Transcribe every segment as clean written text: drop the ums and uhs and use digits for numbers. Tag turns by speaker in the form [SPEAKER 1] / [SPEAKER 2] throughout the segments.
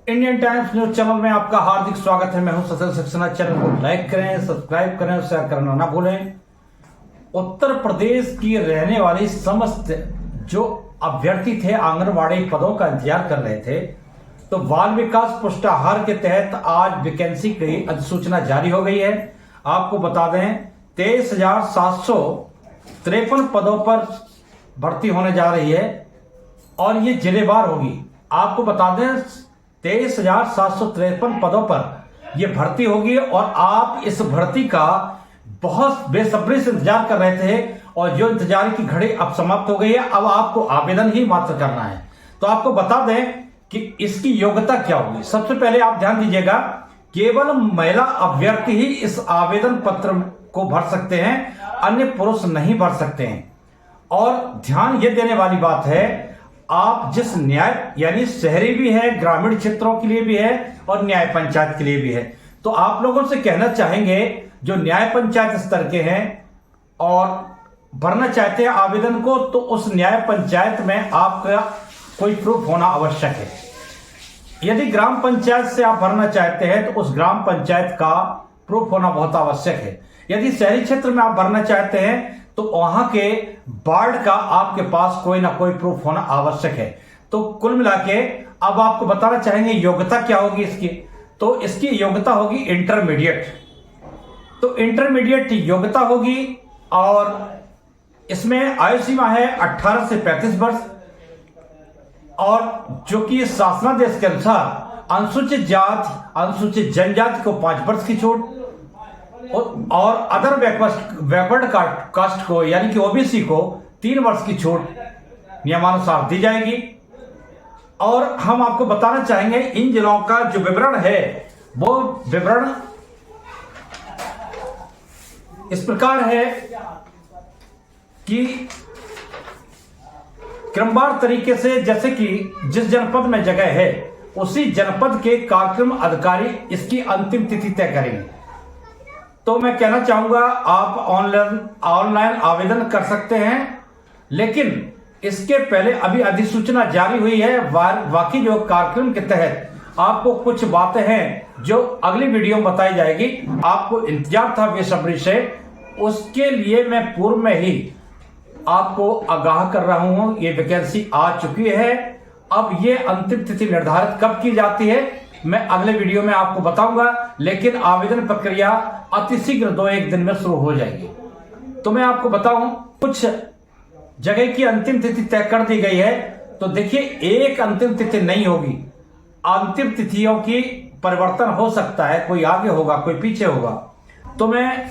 [SPEAKER 1] Indian times news channel में आपका हार्दिक स्वागत है। मैं हूं ससल सक्सेना। चैनल को लाइक करें, सब्सक्राइब करें और शेयर करना ना भूलें। उत्तर प्रदेश की रहने वाली समस्त जो अभ्यर्थी थे आंगनबाड़ी पदों का इंतजार कर रहे थे, तो बाल विकास पुष्टाहार के तहत आज वैकेंसी की अधिसूचना जारी हो गई है। आपको बता दें 23,753 पदों पर भर्ती होने जा रही है और ये जिलेवार होगी। आपको बता दें 23,753 पदों पर यह भर्ती होगी और आप इस भर्ती का बहुत बेसब्री से इंतजार कर रहे थे और जो इंतजार की घड़ी अब समाप्त हो गई है। अब आपको आवेदन ही मात्र करना है। तो आपको बता दें कि इसकी योग्यता क्या होगी। सबसे पहले आप ध्यान दीजिएगा, केवल महिला अभ्यर्थी ही इस आवेदन पत्र को भर सकते हैं, अन्य पुरुष नहीं भर सकते हैं। और ध्यान यह देने वाली बात है, आप जिस न्याय यानी शहरी भी है, ग्रामीण क्षेत्रों के लिए भी है और न्याय पंचायत के लिए भी है। तो आप लोगों से कहना चाहेंगे जो न्याय पंचायत स्तर के हैं और भरना चाहते हैं आवेदन को, तो उस न्याय पंचायत में आपका कोई प्रूफ होना आवश्यक है। यदि ग्राम पंचायत से आप भरना चाहते हैं तो उस ग्राम पंचायत का प्रूफ होना बहुत आवश्यक है। यदि शहरी क्षेत्र में आप भरना चाहते हैं तो वहां के वार्ड का आपके पास कोई ना कोई प्रूफ होना आवश्यक है। तो कुल मिला के अब आपको बताना चाहेंगे योग्यता क्या होगी इसकी। तो इसकी योग्यता होगी इंटरमीडिएट। तो इंटरमीडिएट योग्यता होगी और इसमें आयु सीमा है 18 से 35 वर्ष और जो कि शासनादेश के अनुसार अनुसूचित जाति अनुसूचित जनजाति को 5 वर्ष की छूट और अदर बैकवर्ड कास्ट को यानी कि ओबीसी को 3 वर्ष की छूट नियमानुसार दी जाएगी। और हम आपको बताना चाहेंगे इन जिलों का जो विवरण है वो विवरण इस प्रकार है कि क्रमवार तरीके से, जैसे कि जिस जनपद में जगह है उसी जनपद के कार्यक्रम अधिकारी इसकी अंतिम तिथि तय करेंगे। तो मैं कहना चाहूंगा आप ऑनलाइन आवेदन कर सकते हैं, लेकिन इसके पहले अभी अधिसूचना जारी हुई है। बाकी जो कार्यक्रम के तहत आपको कुछ बातें हैं जो अगली वीडियो में बताई जाएगी। आपको इंतजार था बेसब्री से, उसके लिए मैं पूर्व में ही आपको आगाह कर रहा हूं। ये वैकेंसी आ चुकी है। अब ये अंतिम तिथि निर्धारित कब की जाती है मैं अगले वीडियो में आपको बताऊंगा, लेकिन आवेदन प्रक्रिया अतिशीघ्र 2-1 दिन में शुरू हो जाएगी। तो मैं आपको बताऊं कुछ जगह की अंतिम तिथि तय कर दी गई है। तो देखिए, एक अंतिम तिथि नहीं होगी, अंतिम तिथियों की परिवर्तन हो सकता है, कोई आगे होगा कोई पीछे होगा। तो मैं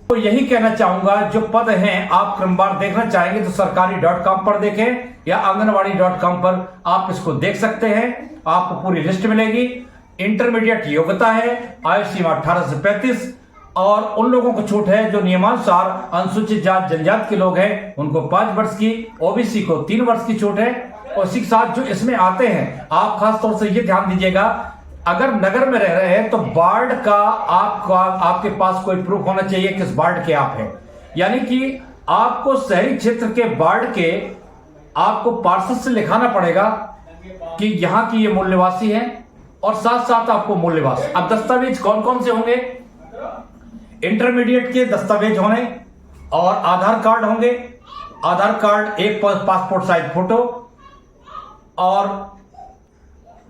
[SPEAKER 1] तो यही कहना चाहूंगा, जो पद हैं आप क्रमवार देखना चाहेंगे तो सरकारी.com पर देखें या आंगनबाड़ी.com पर आप इसको देख सकते हैं। आपको पूरी लिस्ट मिलेगी। इंटरमीडिएट योग्यता है, आयु सीमा 18 से 35 और उन लोगों को छूट है जो नियमानुसार अनुसूचित जाति जनजाति के लोग हैं उनको 5 वर्ष की, ओबीसी को 3 वर्ष की छूट है। और इसी के साथ जो इसमें आते हैं आप खासतौर से ये ध्यान दीजिएगा, अगर नगर में रह रहे हैं तो वार्ड का आपके पास कोई प्रूफ होना चाहिए किस वार्ड के आप हैं। यानी कि आपको शहरी क्षेत्र के वार्ड के आपको पार्षद से लिखाना पड़ेगा कि यहां की ये मूल निवासी है और साथ साथ आपको मूल निवास। अब दस्तावेज कौन कौन से होंगे? इंटरमीडिएट के दस्तावेज होंगे और आधार कार्ड होंगे। आधार कार्ड, एक पासपोर्ट साइज फोटो और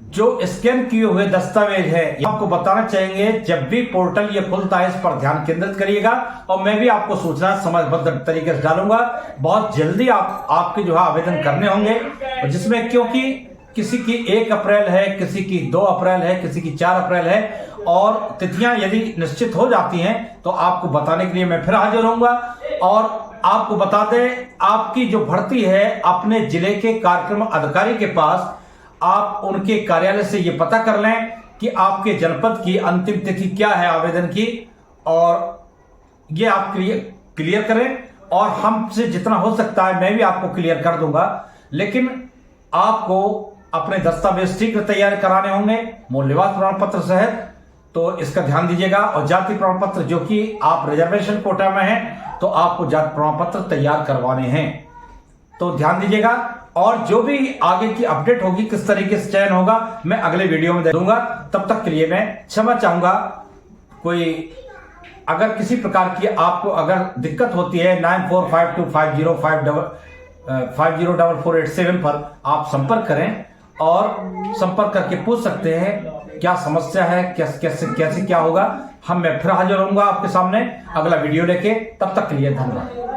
[SPEAKER 1] जो स्कैन किए हुए दस्तावेज है। आपको बताना चाहेंगे जब भी पोर्टल ये खुलता है इस पर ध्यान केंद्रित करिएगा और मैं भी आपको सूचना समयबद्ध तरीके से डालूंगा। बहुत जल्दी आपके जो है आवेदन करने होंगे, जिसमें क्योंकि किसी की 1 अप्रैल है, किसी की 2 अप्रैल है, किसी की 4 अप्रैल है और तिथियां यदि निश्चित हो जाती हैं तो आपको बताने के लिए मैं फिर हाजिर होऊंगा। और आपको बता दें, आपकी जो भर्ती है अपने जिले के कार्यक्रम अधिकारी के पास आप उनके कार्यालय से ये पता कर लें कि आपके जनपद की अंतिम तिथि क्या है आवेदन की, और ये आप क्लियर करें और हमसे जितना हो सकता है मैं भी आपको क्लियर कर दूंगा। लेकिन आपको अपने दस्तावेज शीघ्र तैयार कराने होंगे मूल निवास प्रमाण पत्र सहित, तो इसका ध्यान दीजिएगा। और जाति प्रमाण पत्र, जो कि आप रिजर्वेशन कोटा में हैं तो आपको जाति प्रमाण पत्र तैयार करवाने हैं, तो ध्यान दीजिएगा। और जो भी आगे की अपडेट होगी, किस तरीके से चयन होगा, मैं अगले वीडियो में दे दूंगा। तब तक के लिए मैं क्षमा चाहूंगा। कोई अगर किसी प्रकार की आपको अगर दिक्कत होती है 945250504487 पर आप संपर्क करें और संपर्क करके पूछ सकते हैं क्या समस्या है, कैसे क्या होगा। मैं फिर हाजिर रहूंगा आपके सामने अगला वीडियो लेके। तब तक के लिए धन्यवाद।